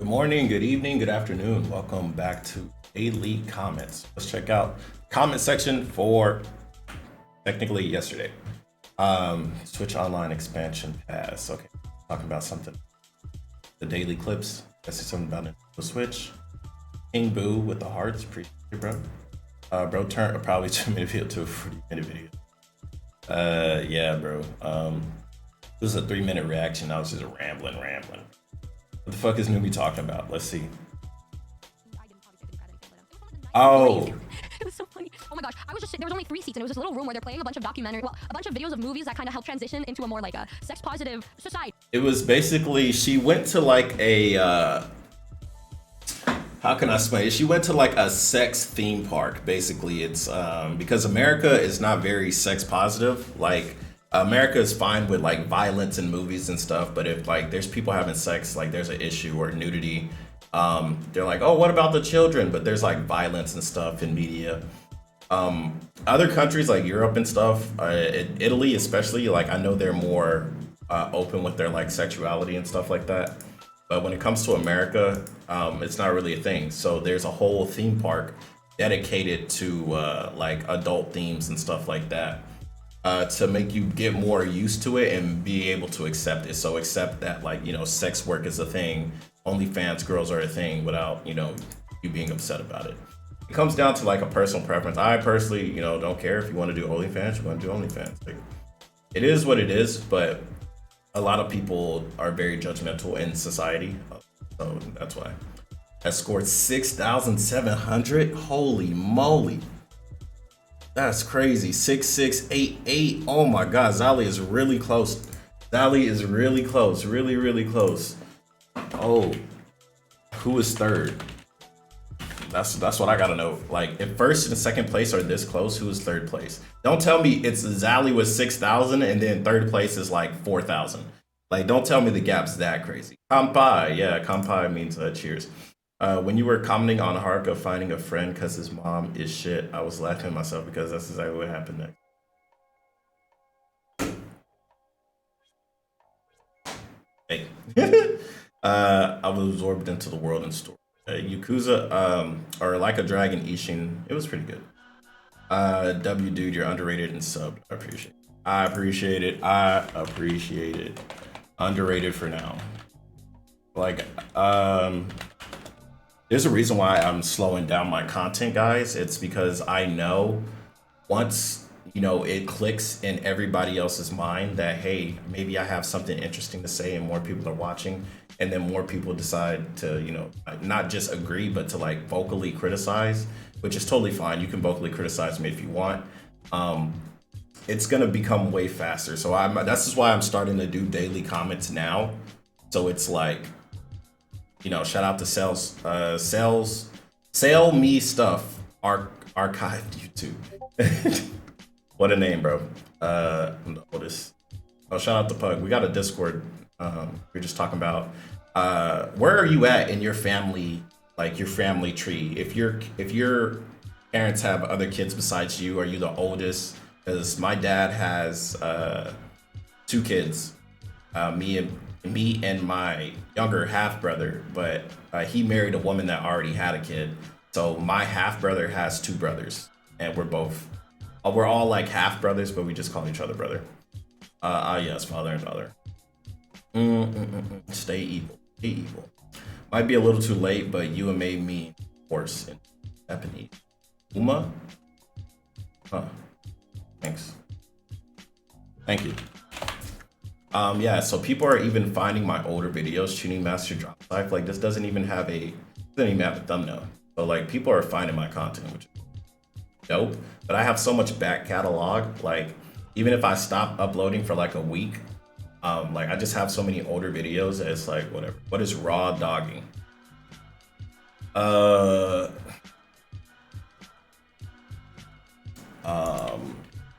Good morning, good evening, good afternoon. Welcome back to Daily Comments. Let's check out comment section for technically yesterday. Switch Online expansion pass. Okay, talking about something. The daily clips. That's something about the Switch. King Boo with the hearts. Appreciate it, bro. Bro turned probably 2 minute video to a 40-minute video. Yeah, bro. This is a 3-minute reaction. I was just rambling. What the fuck is Newbie talking about? Let's see. Oh, It was so funny. Oh my gosh, I was just there was only 3 seats and it was this little room where they're playing a bunch of a bunch of videos of movies that kind of help transition into a more like a sex positive society. it was basically she went to like a how can I explain it? She went to like a sex theme park. Basically, it's because America is not very sex positive. Like America is fine with like violence in movies and stuff, but if like there's people having sex, like there's an issue or nudity, they're like, oh, what about the children? But there's like violence and stuff in media. Other countries like Europe and stuff, Italy especially, like I know they're more open with their like sexuality and stuff like that. But when it comes to America, it's not really a thing. So there's a whole theme park dedicated to like adult themes and stuff like that, to make you get more used to it and be able to accept it. So accept that like, sex work is a thing, OnlyFans girls are a thing without, you being upset about it. It comes down to like a personal preference. I personally, don't care if you want to do OnlyFans, you want to do OnlyFans. Like, it is what it is, but a lot of people are very judgmental in society. So that's why. I scored 6,700. Holy moly. That's crazy. 6688. Oh my god, Zali is really close. Zali is really close. Really close. Oh, who is third? That's what I gotta know. Like, if first and second place are this close, who is third place? Don't tell me it's Zali with 6,000 and then third place is like 4,000. Like, don't tell me the gap's that crazy. Kampai, yeah, kampai means cheers. When you were commenting on Haruka finding a friend because his mom is shit, I was laughing at myself because that's exactly what happened next. Hey. I was absorbed into the world and story. Yakuza, or Like a Dragon Ishin, it was pretty good. W dude, you're underrated and subbed. I appreciate it. Underrated for now. Like, there's a reason why I'm slowing down my content, guys. It's because I know once, it clicks in everybody else's mind that, hey, maybe I have something interesting to say and more people are watching, and then more people decide to, not just agree, but to like vocally criticize, which is totally fine. You can vocally criticize me if you want. It's gonna become way faster. So that's just why I'm starting to do daily comments now. So it's like, shout out to Sell Me Stuff, archived YouTube. What a name, bro. I'm the oldest. Oh, shout out to Pug. We got a Discord. We're just talking about where are you at in your family, like your family tree. If your parents have other kids besides you, are you the oldest? Because my dad has 2 kids, me and my younger half brother, but he married a woman that already had a kid. So my half brother has 2 brothers, and we're all like half brothers, but we just call each other brother. Yes, father and daughter. Stay evil. Be evil. Might be a little too late, but you and made me horse in Japanese. Uma? Huh. Thanks. Thank you. Yeah, so people are even finding my older videos, Tuning Master Drop Life. Like, this doesn't even have a thumbnail. But like, people are finding my content, which is dope. But I have so much back catalog. Like, even if I stop uploading for like a week, like I just have so many older videos that it's like whatever. What is raw dogging?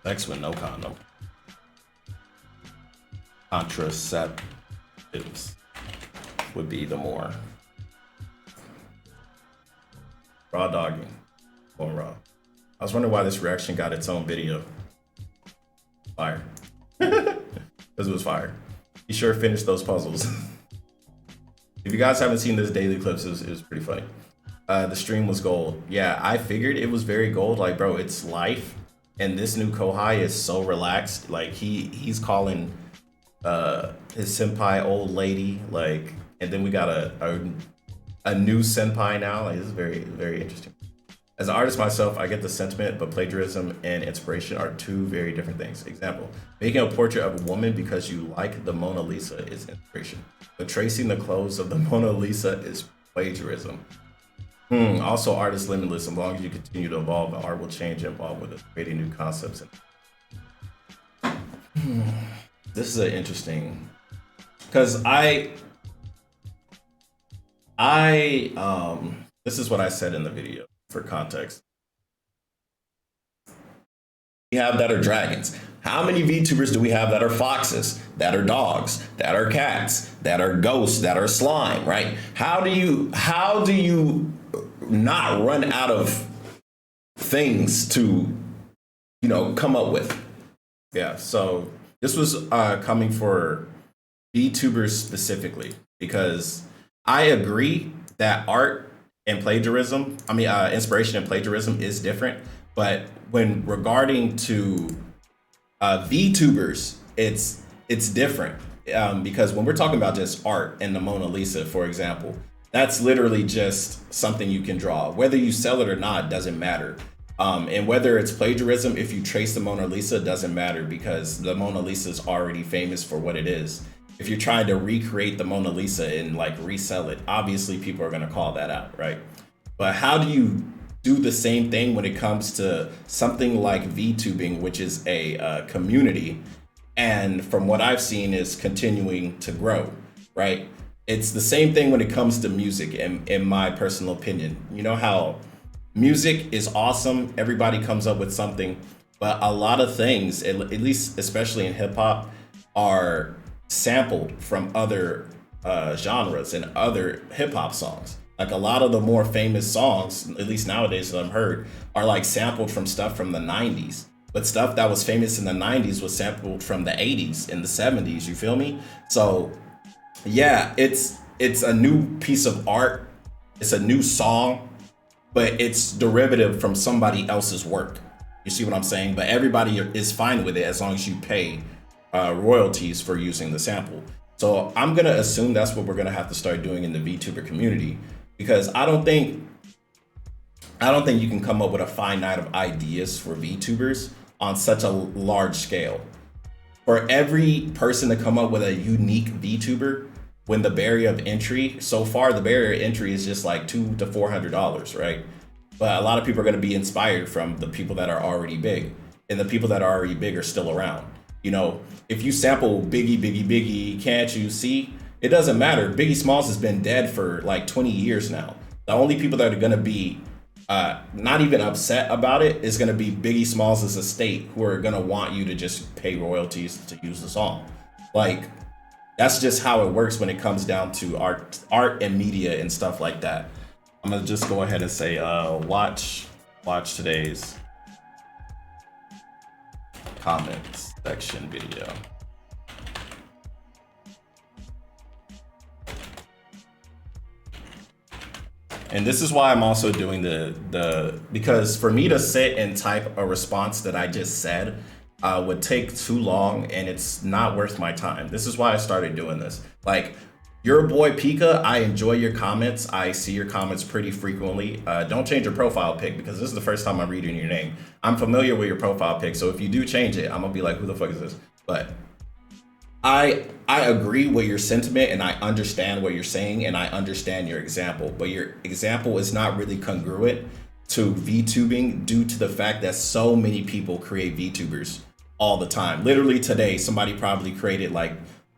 Sex with no condom. Contraceptives would be the more raw dogging. Going raw. I was wondering why this reaction got its own video. Fire. Because it was fire. He sure finished those puzzles. If you guys haven't seen this daily clips, it was pretty funny. The stream was gold. Yeah, I figured it was very gold. Like, bro, it's life, and this new Kohai is so relaxed. Like, he's calling his senpai old lady. Like, and then we got a new senpai now. Like, this is very, very interesting. As an artist myself, I get the sentiment, but plagiarism and inspiration are two very different things. Example, making a portrait of a woman because you like the Mona Lisa is inspiration, but tracing the clothes of the Mona Lisa is plagiarism. Also, art is limitless. As long as you continue to evolve, the art will change and evolve with it, creating new concepts. This is an interesting, because this is what I said in the video for context. We have that are dragons. How many VTubers do we have that are foxes, that are dogs, that are cats, that are ghosts, that are slime, right? How do you not run out of things to, come up with? Yeah, so this was coming for VTubers specifically, because I agree that art and plagiarism, inspiration and plagiarism is different. But when regarding to VTubers, it's different, because when we're talking about just art and the Mona Lisa, for example, that's literally just something you can draw. Whether you sell it or not doesn't matter. And whether it's plagiarism, if you trace the Mona Lisa, doesn't matter, because the Mona Lisa is already famous for what it is. If you're trying to recreate the Mona Lisa and like resell it, obviously people are going to call that out, right? But how do you do the same thing when it comes to something like VTubing, which is a community, and from what I've seen is continuing to grow, right? It's the same thing when it comes to music, in my personal opinion. You know how music is awesome, everybody comes up with something, but a lot of things, at least especially in hip hop, are sampled from other genres and other hip hop songs. Like a lot of the more famous songs, at least nowadays that I've heard, are like sampled from stuff from the 90s. But stuff that was famous in the 90s was sampled from the 80s and the 70s, you feel me? So yeah, it's a new piece of art, it's a new song, but it's derivative from somebody else's work. You see what I'm saying? But everybody is fine with it as long as you pay royalties for using the sample. So I'm gonna assume that's what we're gonna have to start doing in the VTuber community, because I don't think you can come up with a finite of ideas for VTubers on such a large scale. For every person to come up with a unique VTuber, when the barrier of entry, so far the barrier of entry is just like $200 to $400, right? But a lot of people are going to be inspired from the people that are already big, and the people that are already big are still around. If you sample Biggie, can't you see? It doesn't matter. Biggie Smalls has been dead for like 20 years now. The only people that are going to be not even upset about it is going to be Biggie Smalls' estate, who are going to want you to just pay royalties to use the song. Like, that's just how it works when it comes down to art and media and stuff like that. I'm going to just go ahead and say, watch today's comments section video. And this is why I'm also doing because for me to sit and type a response that I just said would take too long, and it's not worth my time. This is why I started doing this. Like, your boy Pika, I enjoy your comments. I see your comments pretty frequently. Don't change your profile pic, because this is the first time I'm reading your name. I'm familiar with your profile pic, so if you do change it, I'm gonna be like, who the fuck is this? But I agree with your sentiment, and I understand what you're saying, and I understand your example, but your example is not really congruent to VTubing due to the fact that so many people create VTubers all the time. Literally today, somebody probably created like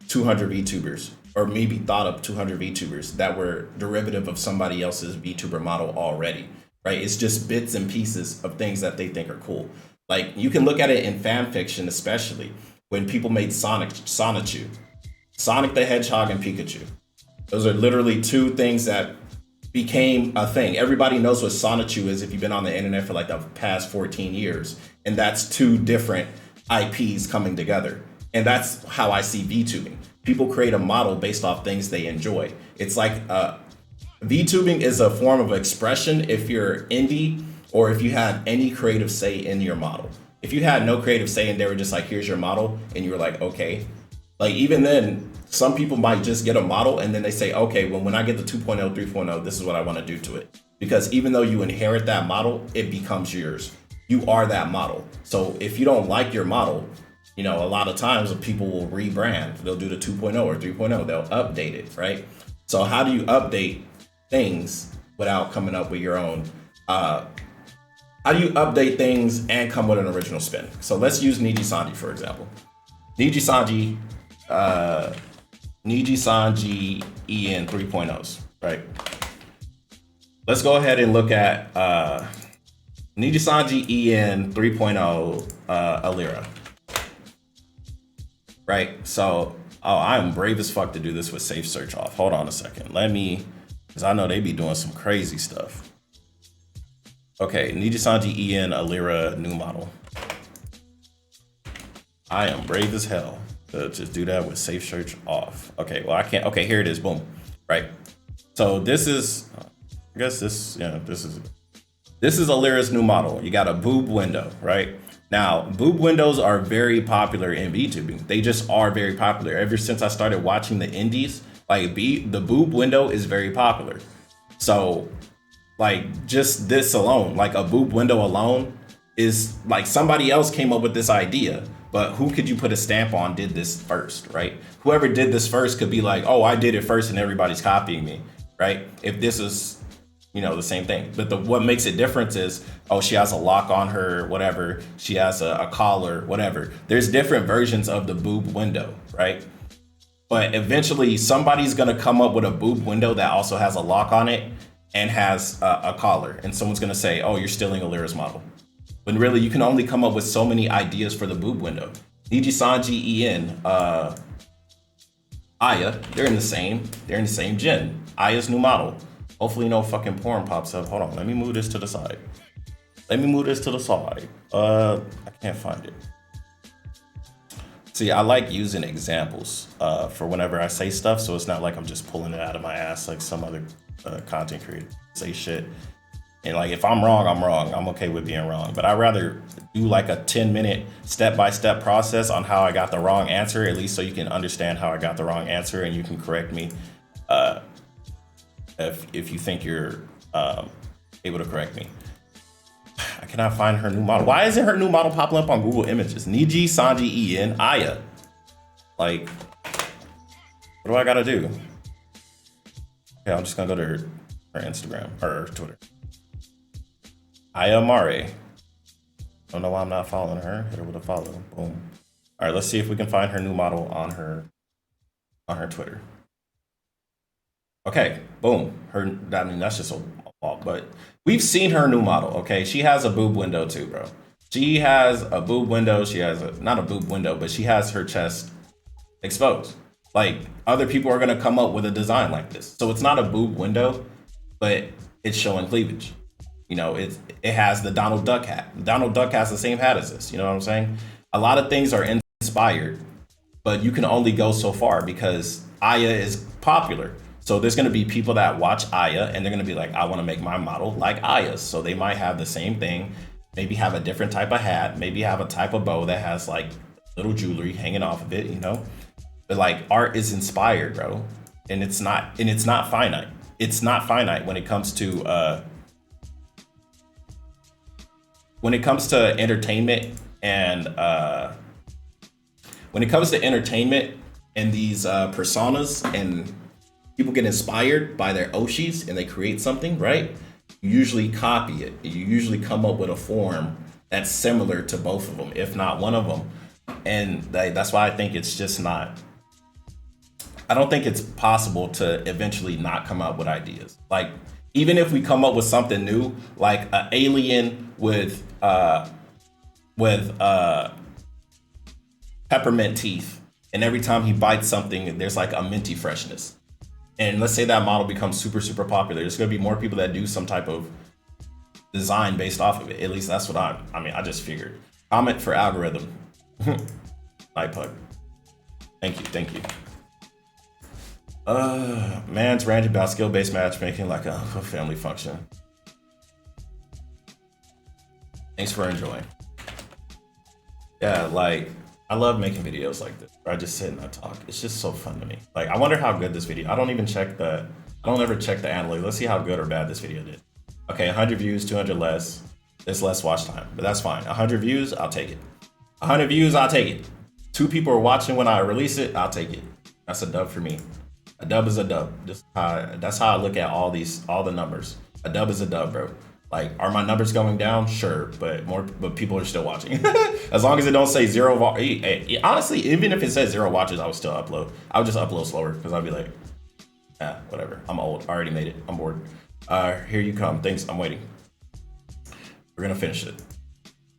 200 VTubers, or maybe thought up 200 VTubers that were derivative of somebody else's VTuber model already, right? It's just bits and pieces of things that they think are cool. Like, you can look at it in fan fiction, especially when people made Sonichu, Sonic the Hedgehog and Pikachu. Those are literally two things that became a thing. Everybody knows what Sonichu is if you've been on the internet for like the past 14 years. And that's two different IPs coming together. And that's how I see VTubing. People create a model based off things they enjoy. It's like VTubing is a form of expression if you're indie or if you have any creative say in your model. If you had no creative say and they were just like, here's your model, and you were like, okay. Like even then, some people might just get a model and then they say, okay, well, when I get the 2.0, 3.0, this is what I want to do to it. Because even though you inherit that model, it becomes yours. You are that model. So if you don't like your model, you know, a lot of times people will rebrand. They'll do the 2.0 or 3.0. They'll update it, right? So how do you update things without coming up with your own? How do you update things and come with an original spin? So let's use Niji Sanji, for example. Niji Sanji EN 3.0s, right? Let's go ahead and look at Niji Sanji EN 3.0 Alira. Right, so, I'm brave as fuck to do this with safe search off. Hold on a second, because I know they be doing some crazy stuff. Okay, Niji Sanji EN Alira new model. I am brave as hell to just do that with safe search off. Okay, well I can't, okay, here it is, boom. Right, so this is, I guess this is Alira's new model. You got a boob window, right? Now, boob windows are very popular in VTubing. They just are very popular. Ever since I started watching the indies, like the boob window is very popular. So, like just this alone, like a boob window alone is like somebody else came up with this idea, but who could you put a stamp on did this first, right? Whoever did this first could be like, oh, I did it first and everybody's copying me, right? If this is, you know, the same thing. But what makes it different is, oh, she has a lock on her, whatever. She has a collar, whatever. There's different versions of the boob window, right? But eventually somebody's gonna come up with a boob window that also has a lock on it and has a collar. And someone's gonna say, oh, you're stealing Alira's model. When really you can only come up with so many ideas for the boob window. Niji Sanji EN, Aya, they're in the same gen. Aya's new model. Hopefully no fucking porn pops up. Hold on, let me move this to the side. I can't find it. See, I like using examples for whenever I say stuff, so it's not like I'm just pulling it out of my ass like some other content creator say shit. And like, if I'm wrong, I'm wrong. I'm okay with being wrong. But I'd rather do like a 10-minute step-by-step process on how I got the wrong answer, at least so you can understand how I got the wrong answer and you can correct me if you think you're able to correct me. I cannot find her new model. Why isn't her new model popping up on Google Images? Niji Sanji EN Aya. Like, what do I gotta do? Okay, I'm just gonna go to her Instagram or her Twitter. Aya Mare. Don't know why I'm not following her. Hit her with a follow. Boom. All right, let's see if we can find her new model on her Twitter. Okay, boom. That's just a wall, but we've seen her new model. Okay, she has a boob window too, bro. She has a boob window. She has not a boob window, but she has her chest exposed. Like, other people are gonna come up with a design like this. So it's not a boob window, but it's showing cleavage. You know, it has the Donald Duck hat. Donald Duck has the same hat as this. You know what I'm saying? A lot of things are inspired, but you can only go so far because Aya is popular. So there's going to be people that watch Aya and they're going to be like, I want to make my model like Aya's. So they might have the same thing, maybe have a different type of hat, maybe have a type of bow that has like little jewelry hanging off of it, you know? But like, art is inspired, bro. And it's not finite. It's not finite when it comes to entertainment and these personas, and people get inspired by their Oshis and they create something, right? You usually copy it. You usually come up with a form that's similar to both of them, if not one of them. And that's why I think it's just not, I don't think it's possible to eventually not come up with ideas. Like, even if we come up with something new, like an alien with peppermint teeth, and every time he bites something, there's like a minty freshness. And let's say that model becomes super, super popular. There's gonna be more people that do some type of design based off of it. At least that's what I just figured. Comment for algorithm. Night Pug. Thank you. Man's ranting about skill-based matchmaking like a family function. Thanks for enjoying. Yeah, like I love making videos like this where I just sit and I talk. It's just so fun to me. Like I wonder how good this video. I don't ever check the analytics. Let's see how good or bad this video did. Okay, 100 views, 200 less. It's less watch time, but that's fine. 100 views, I'll take it. 100 views, I'll take it. 2 people are watching when I release it, I'll take it. That's a dub for me. A dub is a dub. That's how I look at all the numbers. A dub is a dub, bro. Like, are my numbers going down? Sure, but people are still watching. As long as it don't say zero. Honestly, even if it says 0 watches, I would still upload. I would just upload slower because I'd be like, whatever. I'm old. I already made it. I'm bored. Here you come. Thanks. I'm waiting. We're gonna finish it.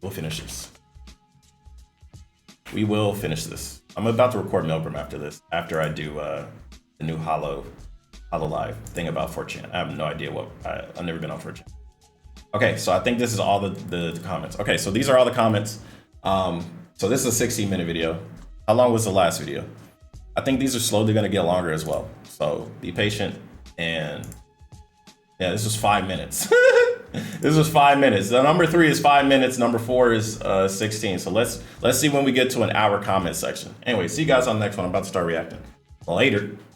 We'll finish this. We will finish this. I'm about to record Milgram after this. After I do the new Hollow Live thing about 4chan. I have no idea what. I've never been on 4chan. Okay, so I think this is all the comments. Okay, so these are all the comments. So this is a 16-minute video. How long was the last video? I think these are slowly gonna get longer as well. So be patient. And yeah, this was 5 minutes. This was 5 minutes. The number 3 is 5 minutes. Number 4 is 16. So let's see when we get to an hour comment section. Anyway, see you guys on the next one. I'm about to start reacting. Later.